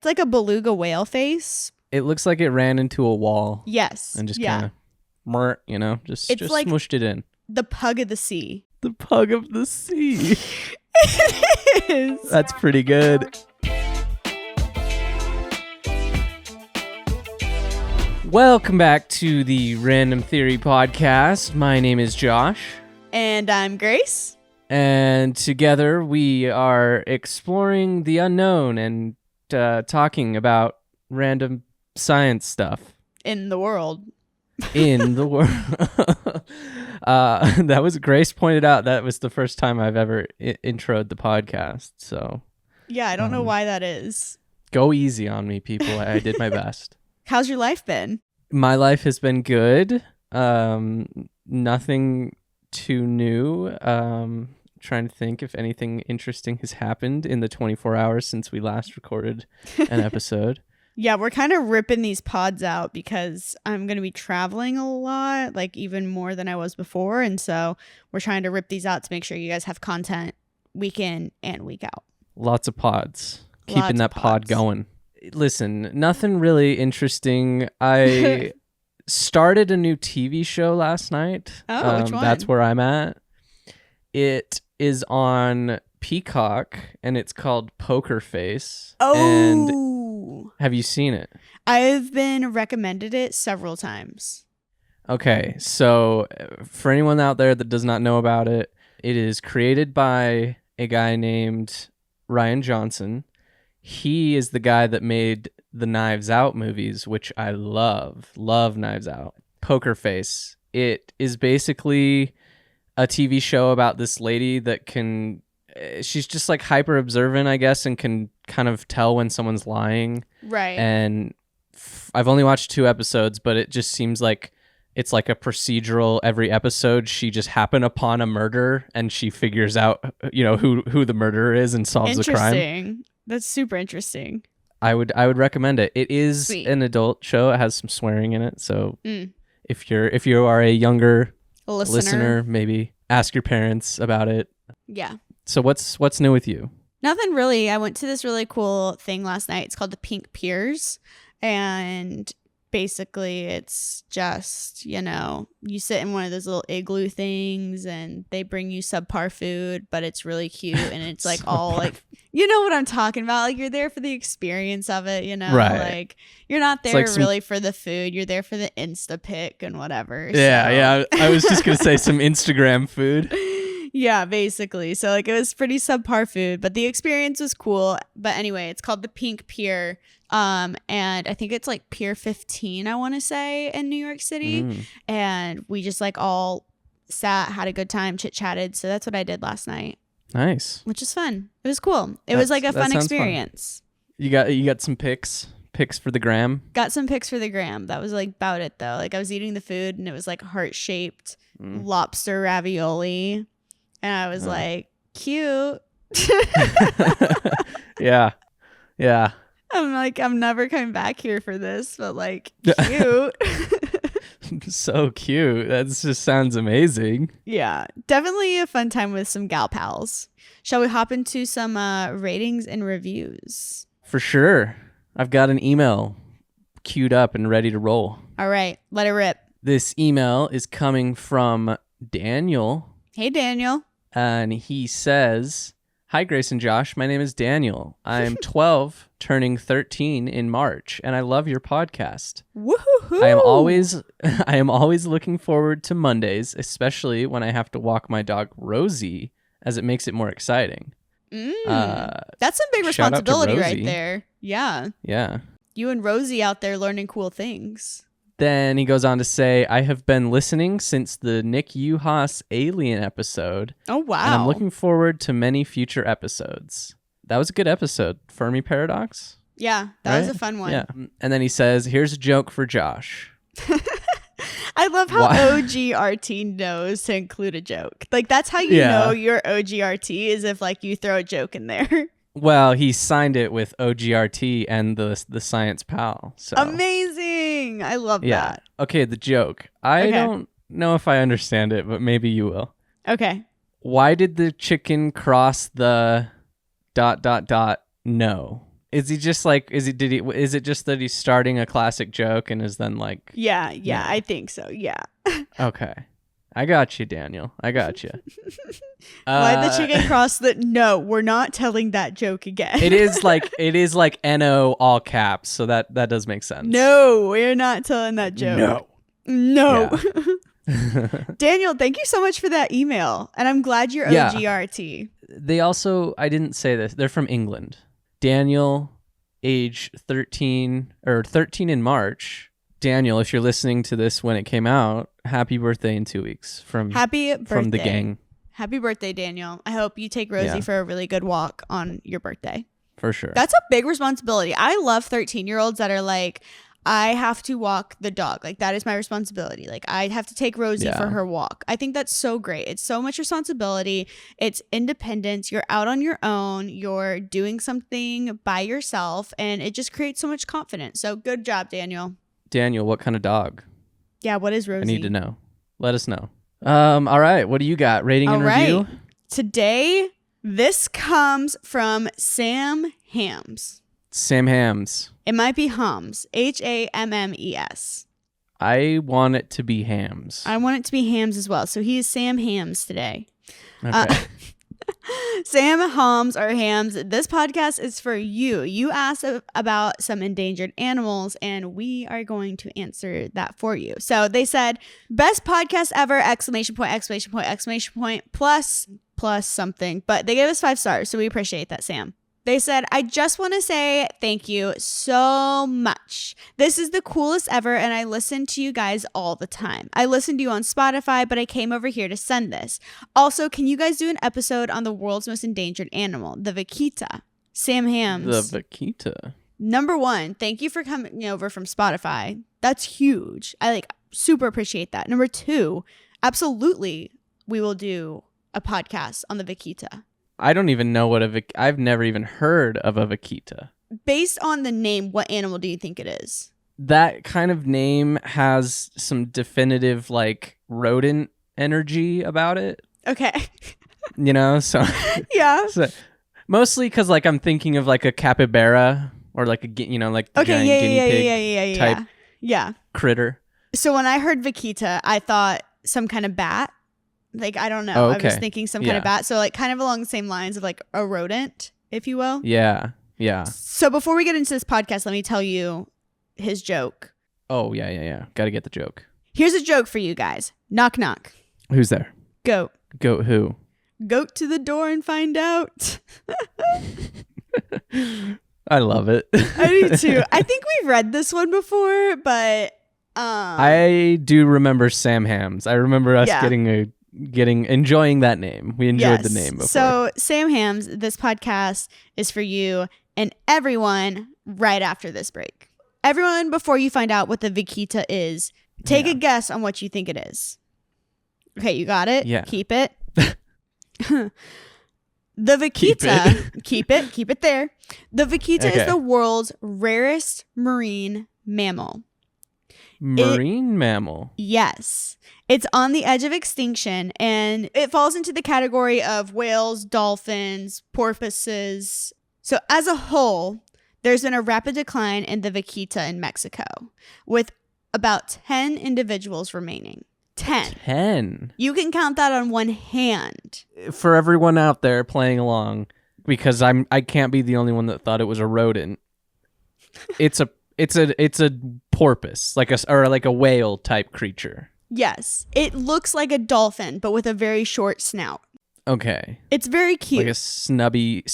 It's like a beluga whale face. It looks like it ran into a wall. Yes. And just kind of, just like smooshed it in. The pug of the sea. The pug of the sea. It is. That's pretty good. Welcome back to the Random Theory Podcast. My name is Josh. And I'm Grace. And together we are exploring the unknown and talking about random science stuff. In the world. In the world. That was, Grace pointed out that was the first time I've ever introed the podcast. So yeah, I don't know why that is. Go easy on me, people. I did my best. How's your life been? My life has been good. Nothing too new. Trying to think if anything interesting has happened in the 24 hours since we last recorded an episode. Yeah, we're kind of ripping these pods out because I'm going to be traveling a lot, like even more than I was before. And so we're trying to rip these out to make sure you guys have content week in and week out. Lots of pods. Keeping that pod going. Listen, nothing really interesting. I started a new TV show last night. Oh, which one? That's where I'm at. It is on Peacock, and it's called Poker Face. Oh. And have you seen it? I've been recommended it several times. Okay, so for anyone out there that does not know about it, it is created by a guy named Ryan Johnson. He is the guy that made the Knives Out movies, which I love. Love Knives Out. Poker Face. It is basically a TV show about this lady that she's just like hyper observant, I guess, and can kind of tell when someone's lying. Right. And I've only watched 2 episodes, but it just seems like it's like a procedural. Every episode, she just happened upon a murder and she figures out, who the murderer is and solves the crime. Interesting. That's super interesting. I would recommend it. It is Sweet. An adult show. It has some swearing in it. So if you are a younger listener, maybe ask your parents about it. Yeah. So what's new with you? Nothing really. I went to this really cool thing last night. It's called the Pink Piers. And basically it's just, you sit in one of those little igloo things and they bring you subpar food, but it's really cute. And it's like all like, you know what I'm talking about? Like you're there for the experience of it, Right. Like you're not there like really for the food. You're there for the Insta pic and whatever. Yeah. I was just going to say some Instagram food. Yeah, basically. So like it was pretty subpar food, but the experience was cool. But anyway, it's called the Pink Pier. And I think it's like Pier 15, I want to say, in New York City. And we just like all sat, had a good time, chit-chatted. So that's what I did last night. Nice. Which is fun. It was cool. It was like a fun experience. Fun. You got some pics for the gram? Got some pics for the gram. That was like about it though. Like I was eating the food and it was like heart-shaped lobster ravioli. And I was like, cute. Yeah. I'm like, I'm never coming back here for this, but like, cute. So cute. That just sounds amazing. Yeah, definitely a fun time with some gal pals. Shall we hop into some ratings and reviews? For sure. I've got an email queued up and ready to roll. All right, let it rip. This email is coming from Daniel. Hey, Daniel. And he says, "Hi, Grace and Josh. My name is Daniel. I'm 12, turning 13 in March, and I love your podcast. Woohoo! I am always looking forward to Mondays, especially when I have to walk my dog Rosie, as it makes it more exciting." That's some big shout out to responsibility Rosie. right there. Yeah. Yeah. You and Rosie out there learning cool things. Then he goes on to say, "I have been listening since the Nick Uhas Alien episode. Oh, wow. And I'm looking forward to many future episodes." That was a good episode. Fermi Paradox? Yeah, that was a fun one. Yeah. And then he says, "Here's a joke for Josh." I love how OGRT knows to include a joke. Like, that's how you know your OGRT is if, like, you throw a joke in there. Well, he signed it with OGRT and the Science Pal. So. Amazing. I love that. Okay, the joke. I don't know if I understand it, but maybe you will. Okay. Why did the chicken cross the ... no? Is he just like, is it just that he's starting a classic joke and is then like, Yeah, No. I think so. Yeah. okay. I got you, Daniel. I got you. Why the chicken cross the no, we're not telling that joke again. it is like NO all caps, so that does make sense. No, we're not telling that joke. No. Daniel, thank you so much for that email. And I'm glad you're OGRT. They also, I didn't say this, they're from England. Daniel, age 13 in March. Daniel, if you're listening to this when it came out, happy birthday in 2 weeks from the gang. Happy birthday, Daniel. I hope you take Rosie for a really good walk on your birthday. For sure. That's a big responsibility. I love 13-year-olds that are like, I have to walk the dog. Like, that is my responsibility. Like, I have to take Rosie for her walk. I think that's so great. It's so much responsibility. It's independence. You're out on your own. You're doing something by yourself. And it just creates so much confidence. So good job, Daniel. Daniel, what kind of dog? Yeah, what is Rosie? I need to know. Let us know. All right. What do you got? Rating and review? Today, this comes from Sam Hams. Sam Hams. It might be Hams. Hammes. I want it to be Hams. I want it to be Hams as well. So he is Sam Hams today. Okay. Sam Hams or Hams, this podcast is for you. You asked about some endangered animals, and we are going to answer that for you. So they said, best podcast ever, ! Plus something. But they gave us 5 stars, so we appreciate that, Sam. They said, I just want to say thank you so much. This is the coolest ever, and I listen to you guys all the time. I listen to you on Spotify, but I came over here to send this. Also, can you guys do an episode on the world's most endangered animal, the vaquita? Sam Hams. The vaquita. Number 1, thank you for coming over from Spotify. That's huge. I super appreciate that. Number 2, absolutely, we will do a podcast on the vaquita. I don't even know what I've never even heard of a vaquita. Based on the name, what animal do you think it is? That kind of name has some definitive rodent energy about it. Okay. So yeah. So, mostly because I'm thinking of a capybara or the giant guinea pig type critter. So when I heard vaquita, I thought some kind of bat. I don't know. I was thinking some kind of bat. So kind of along the same lines of a rodent, if you will. Yeah. Yeah. So before we get into this podcast, let me tell you his joke. Oh, yeah. Got to get the joke. Here's a joke for you guys. Knock, knock. Who's there? Goat. Goat who? Goat to the door and find out. I love it. I do too. I think we've read this one before, but I do remember Sam Hams. I remember us enjoying that name. We enjoyed the name before. So Sam Hams, this podcast is for you and everyone right after this break. Everyone, before you find out what the vaquita is, take a guess on what you think it is. Okay, you got it? Yeah. Keep it. The vaquita, keep it there. The vaquita is the world's rarest marine mammal. Mammal? Yes. It's on the edge of extinction, and it falls into the category of whales, dolphins, porpoises. So as a whole, there's been a rapid decline in the vaquita in Mexico, with about 10 individuals remaining. 10. You can count that on one hand. For everyone out there playing along, because I can't be the only one that thought it was a rodent. It's a porpoise, like a whale type creature. Yes. It looks like a dolphin, but with a very short snout. Okay. It's very cute. Like a snubby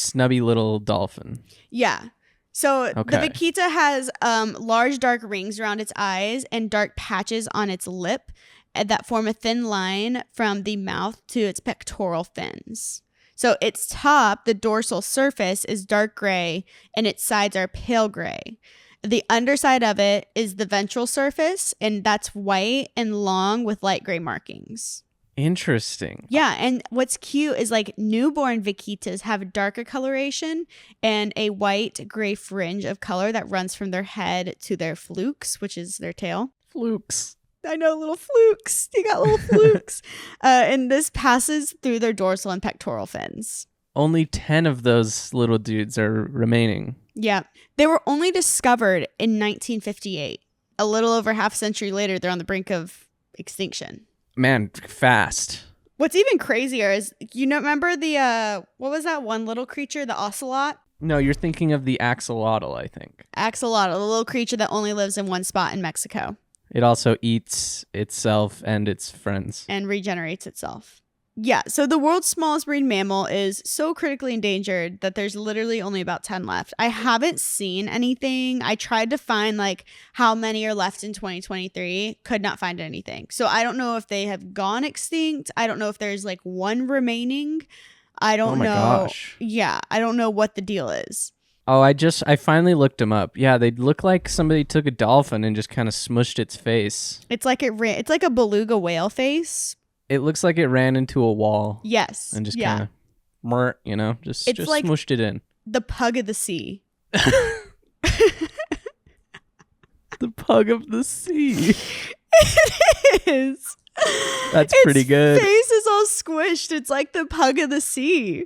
little dolphin. Yeah. So the vaquita has large dark rings around its eyes and dark patches on its lip that form a thin line from the mouth to its pectoral fins. So its top, the dorsal surface, is dark gray and its sides are pale gray. The underside of it is the ventral surface, and that's white and long with light gray markings. Interesting. Yeah, and what's cute is newborn vaquitas have darker coloration and a white gray fringe of color that runs from their head to their flukes, which is their tail. Flukes. I know, little flukes. You got little flukes. And this passes through their dorsal and pectoral fins. only 10 of those little dudes are remaining. Yeah. They were only discovered in 1958. A little over half a century later, they're on the brink of extinction. Man, fast. What's even crazier is, remember the, what was that one little creature, the ocelot? No, you're thinking of the axolotl, I think. Axolotl, the little creature that only lives in one spot in Mexico. It also eats itself and its friends. And regenerates itself. Yeah, so the world's smallest marine mammal is so critically endangered that there's literally only about 10 left. I haven't seen anything. I tried to find like how many are left in 2023. Could not find anything. So I don't know if they have gone extinct. I don't know if there's like one remaining. I don't know. Gosh. Yeah, I don't know what the deal is. Oh, I finally looked them up. Yeah, they look like somebody took a dolphin and just kind of smushed its face. It's like it's like a beluga whale face. It looks like it ran into a wall. Yes. And just kind of, just like smushed it in. The pug of the sea. The pug of the sea. It is. That's pretty good. Its face is all squished. It's like the pug of the sea.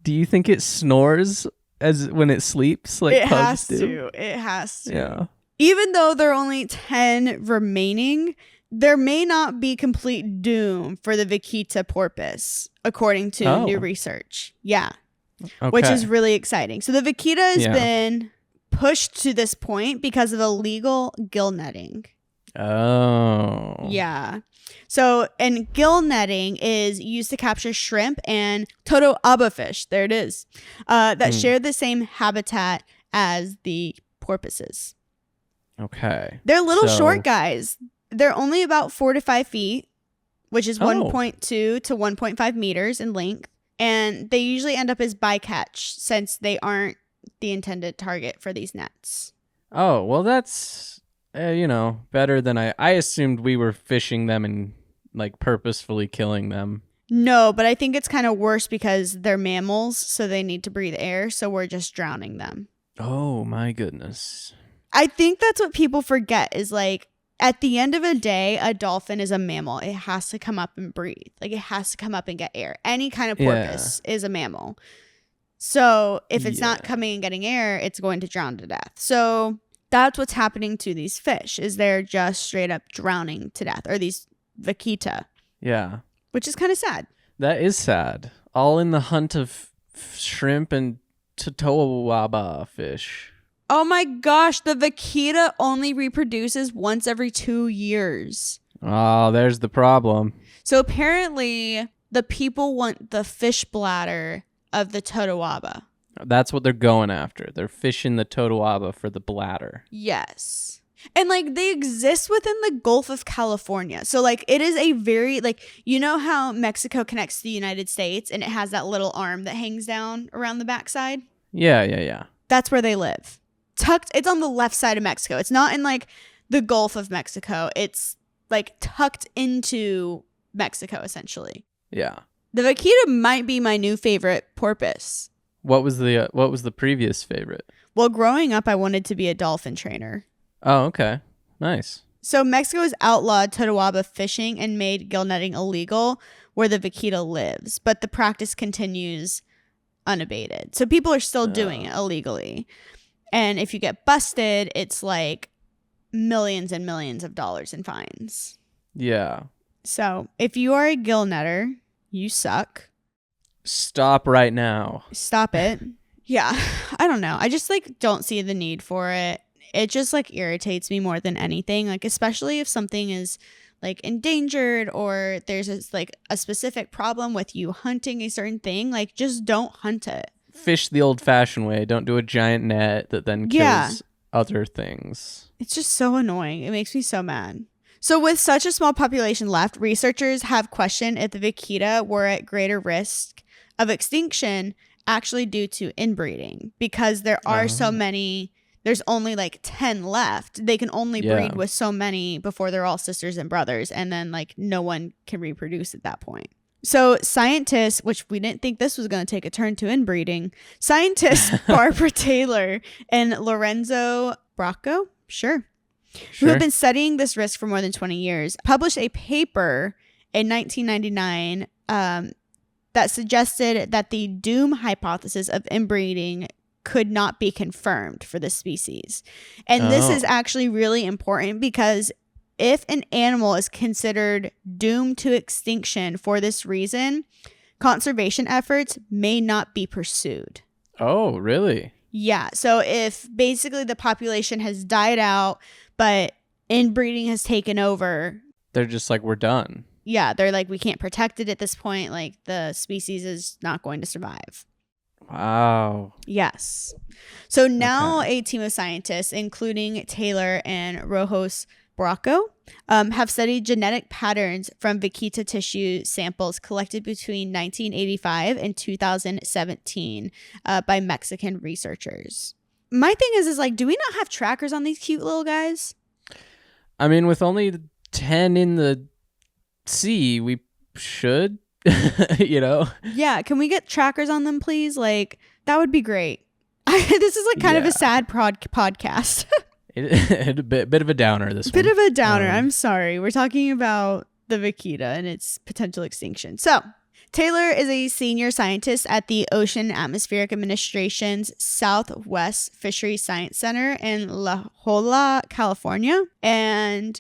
Do you think it snores as when it sleeps like pugs do? It has to. Yeah. Even though there are only 10 remaining, there may not be complete doom for the vaquita porpoise, according to new research. Yeah. Okay. Which is really exciting. So the vaquita has been pushed to this point because of illegal gill netting. Oh. Yeah. So, and gill netting is used to capture shrimp and totoaba fish. There it is. That share the same habitat as the porpoises. Okay. They're little short guys. They're only about 4 to 5 feet, which is 1.2 to 1.5 meters in length. And they usually end up as bycatch since they aren't the intended target for these nets. Oh, well, that's, better than I assumed we were fishing them and like purposefully killing them. No, but I think it's kind of worse because they're mammals, so they need to breathe air. So we're just drowning them. Oh, my goodness. I think that's what people forget is like, at the end of the day, a dolphin is a mammal. It has to come up and breathe. Like, it has to come up and get air. Any kind of porpoise is a mammal. So if it's not coming and getting air, it's going to drown to death. So that's what's happening to these fish, is they're just straight up drowning to death, or these vaquita. Yeah. Which is kind of sad. That is sad. All in the hunt of shrimp and totoaba fish. Oh my gosh, the vaquita only reproduces once every 2 years. Oh, there's the problem. So apparently the people want the fish bladder of the totoaba. That's what they're going after. They're fishing the totoaba for the bladder. Yes. And like they exist within the Gulf of California. So like it is a very like, you know how Mexico connects to the United States and it has that little arm that hangs down around the backside? Yeah. That's where they live. It's on the left side of Mexico. It's not in like the Gulf of Mexico. It's like tucked into Mexico essentially. Yeah. The vaquita might be my new favorite porpoise. What was the previous favorite? Well, growing up I wanted to be a dolphin trainer. Oh, okay. Nice. So Mexico has outlawed totoaba fishing and made gill netting illegal where the vaquita lives, but the practice continues unabated. So people are still doing it illegally. And if you get busted, it's like millions and millions of dollars in fines. Yeah. So if you are a gill netter, you suck. Stop right now. Stop it. Yeah. I don't know. I just like don't see the need for it. It just like irritates me more than anything. Like especially if something is like endangered or there's like a specific problem with you hunting a certain thing, like just don't hunt it. Fish the old-fashioned way. Don't do a giant net that then kills other things. It's just so annoying. It makes me so mad. So with such a small population left, researchers have questioned if the vaquita were at greater risk of extinction actually due to inbreeding because there are so many. There's only like 10 left. They can only breed with so many before they're all sisters and brothers. And then like no one can reproduce at that point. So scientists, which we didn't think this was going to take a turn to inbreeding, scientists Barbara Taylor and Lorenzo Bracco, who have been studying this risk for more than 20 years, published a paper in 1999 that suggested that the doom hypothesis of inbreeding could not be confirmed for this species. And this is actually really important because if an animal is considered doomed to extinction for this reason, conservation efforts may not be pursued. Oh, really? Yeah. So if basically the population has died out, but inbreeding has taken over, they're just like, we're done. Yeah, they're like, we can't protect it at this point. Like, the species is not going to survive. Wow. Yes. So now a team of scientists, including Taylor and Rojas Bracco, have studied genetic patterns from vaquita tissue samples collected between 1985 and 2017 by Mexican researchers. My thing is like, do we not have trackers on these cute little guys? I mean, with only 10 in the sea, we should, you know? Yeah, can we get trackers on them, please? Like, that would be great. This is like kind of a sad podcast. A bit of a downer, this one. Bit of a downer. I'm sorry. We're talking about the vaquita and its potential extinction. So, Taylor is a senior scientist at the Ocean Atmospheric Administration's Southwest Fisheries Science Center in La Jolla, California. And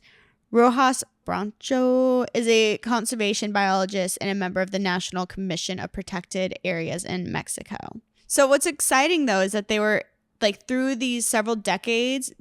Rojas Bracco is a conservation biologist and a member of the National Commission of Protected Areas in Mexico. So what's exciting, though, is that they were like through these several decades,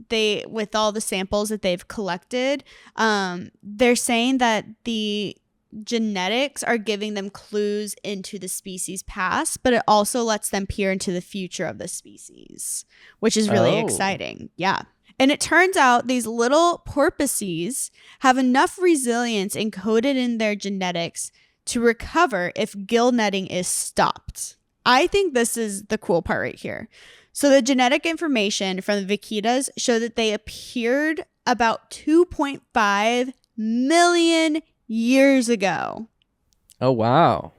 with all the samples that they've collected, they're saying that the genetics are giving them clues into the species past, but it also lets them peer into the future of the species, which is really exciting. Yeah. And it turns out these little porpoises have enough resilience encoded in their genetics to recover if gill netting is stopped. I think this is the cool part right here. So the genetic information from the vaquitas show that they appeared about 2.5 million years ago. Oh, wow.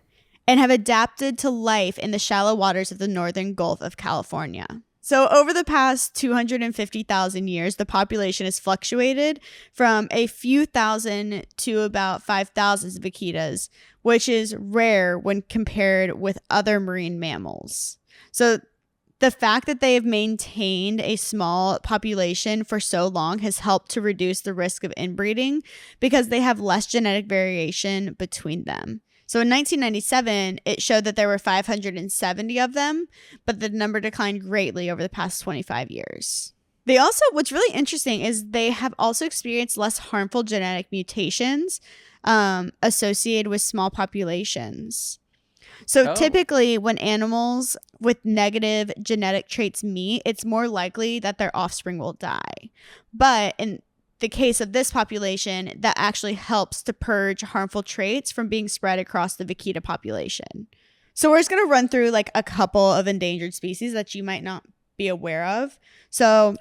And have adapted to life in the shallow waters of the northern Gulf of California. So over the past 250,000 years, the population has fluctuated from a few thousand to about 5,000 vaquitas, which is rare when compared with other marine mammals. So the fact that they have maintained a small population for so long has helped to reduce the risk of inbreeding because they have less genetic variation between them. So in 1997, it showed that there were 570 of them, but the number declined greatly over the past 25 years. They also, what's really interesting is they have also experienced less harmful genetic mutations associated with small populations. So typically when animals with negative genetic traits meet, it's more likely that their offspring will die. But in the case of this population, that actually helps to purge harmful traits from being spread across the vaquita population. So we're just going to run through like a couple of endangered species that you might not be aware of. So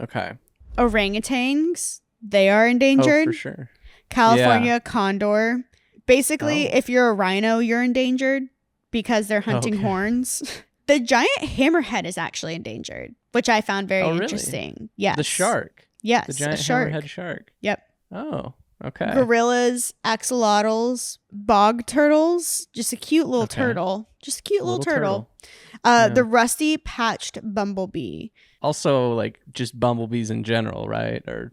orangutans, they are endangered. Oh, for sure. California condor. Basically, if you're a rhino, you're endangered because they're hunting horns. The giant hammerhead is actually endangered, which I found very interesting. Yes. The shark. Yes, the giant hammerhead shark. Yep. Oh, okay. Gorillas, axolotls, bog turtles. Just a cute little turtle. Just a cute little turtle. The rusty patched bumblebee. Also, like just bumblebees in general, right? Or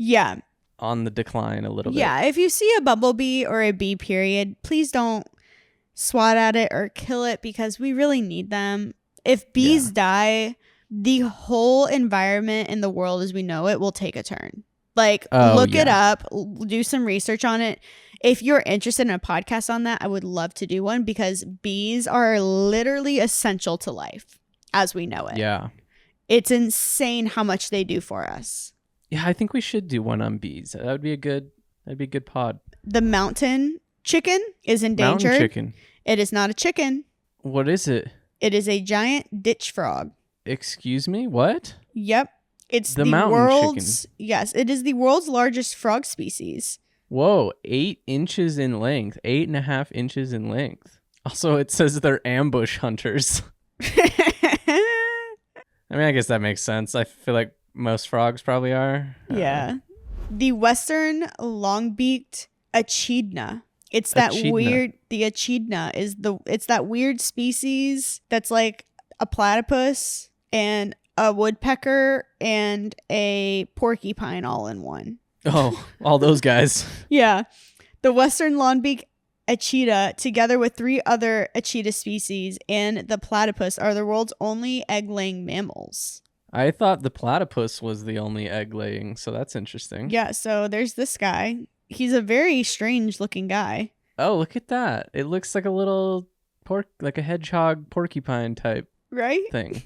on the decline a little bit. Yeah, if you see a bumblebee or a bee period, please don't swat at it or kill it because we really need them. If bees die, the whole environment in the world as we know it will take a turn. Like, look it up, do some research on it. If you're interested in a podcast on that, I would love to do one because bees are literally essential to life as we know it. Yeah. It's insane how much they do for us. Yeah, I think we should do one on bees. That'd be a good pod. The mountain chicken is endangered. Mountain chicken. It is not a chicken. What is it? It is a giant ditch frog. Excuse me? What? Yep. It's the mountain world's chicken. Yes, it is the world's largest frog species. Whoa, 8 inches in length, 8.5 inches in length. Also, it says they're ambush hunters. I mean, I guess that makes sense. I feel like most frogs probably are. Yeah. The western long-beaked echidna It's that Echidna. weird. The echidna it's that weird species that's like a platypus and a woodpecker and a porcupine all in one. Oh, all those guys. Yeah. The western longbeak echidna, together with 3 other echidna species and the platypus, are the world's only egg-laying mammals. I thought the platypus was the only egg laying, so that's interesting. Yeah, so there's this guy. He's a very strange looking guy. Oh, look at that. It looks like a little like a hedgehog porcupine type Right? thing.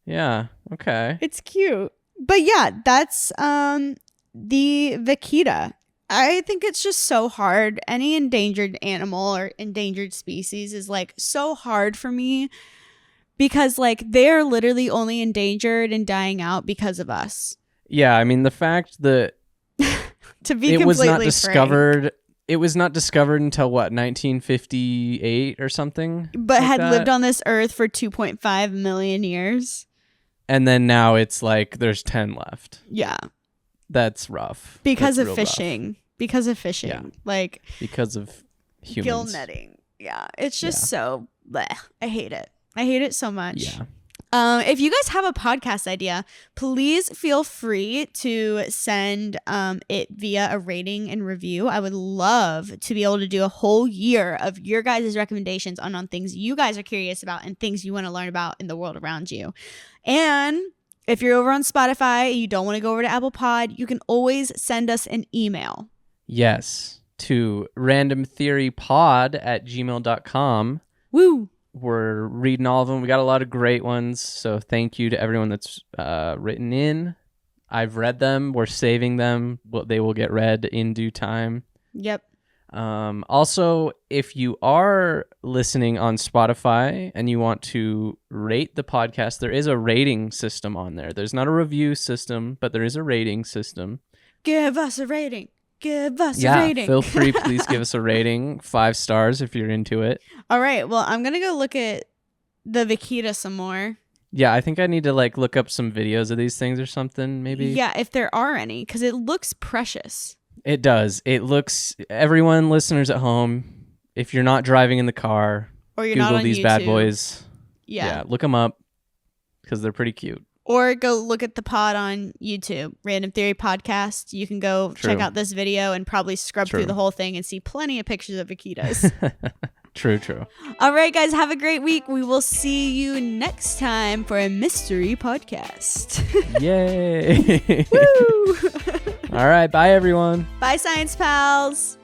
Yeah, okay. It's cute. But yeah, that's the vaquita. I think it's just so hard. Any endangered animal or endangered species is like so hard for me because like they're literally only endangered and dying out because of us. Yeah, I mean the fact that To be it was not completely discovered. frank. It was not discovered until what, 1958 or something? But like had that? lived on this earth for 2.5 million years. And then now it's like there's 10 left. Yeah. That's rough. Because That's of real rough. fishing. Because of fishing. Yeah. Like Because of humans. gill netting. Yeah. It's just Yeah. so bleh. I hate it. I hate it so much. Yeah. If you guys have a podcast idea, please feel free to send it via a rating and review. I would love to be able to do a whole year of your guys' recommendations on things you guys are curious about and things you want to learn about in the world around you. And if you're over on Spotify and you don't want to go over to Apple Pod, you can always send us an email. Yes. To randomtheorypod@gmail.com. Woo! We're reading all of them. We got a lot of great ones. So thank you to everyone that's written in. I've read them. We're saving them. They will get read in due time. Yep. Also, if you are listening on Spotify and you want to rate the podcast, there is a rating system on there. There's not a review system, but there is a rating system. Give us a rating. Give us a Yeah, rating. feel free. Please give us a rating. 5 stars if you're into it. All right. Well, I'm going to go look at the vaquita some more. Yeah, I think I need to like look up some videos of these things or something, maybe. Yeah, if there are any, because it looks precious. It does. It looks, everyone, listeners at home, if you're not driving in the car, Or you're Google not on these YouTube. bad boys. Yeah. Look them up because they're pretty cute. Or go look at the pod on YouTube, Random Theory Podcast. You can go check out this video and probably scrub through the whole thing and see plenty of pictures of vaquitas. True. All right, guys, have a great week. We will see you next time for a mystery podcast. Yay. Woo! All right. Bye, everyone. Bye, Science Pals.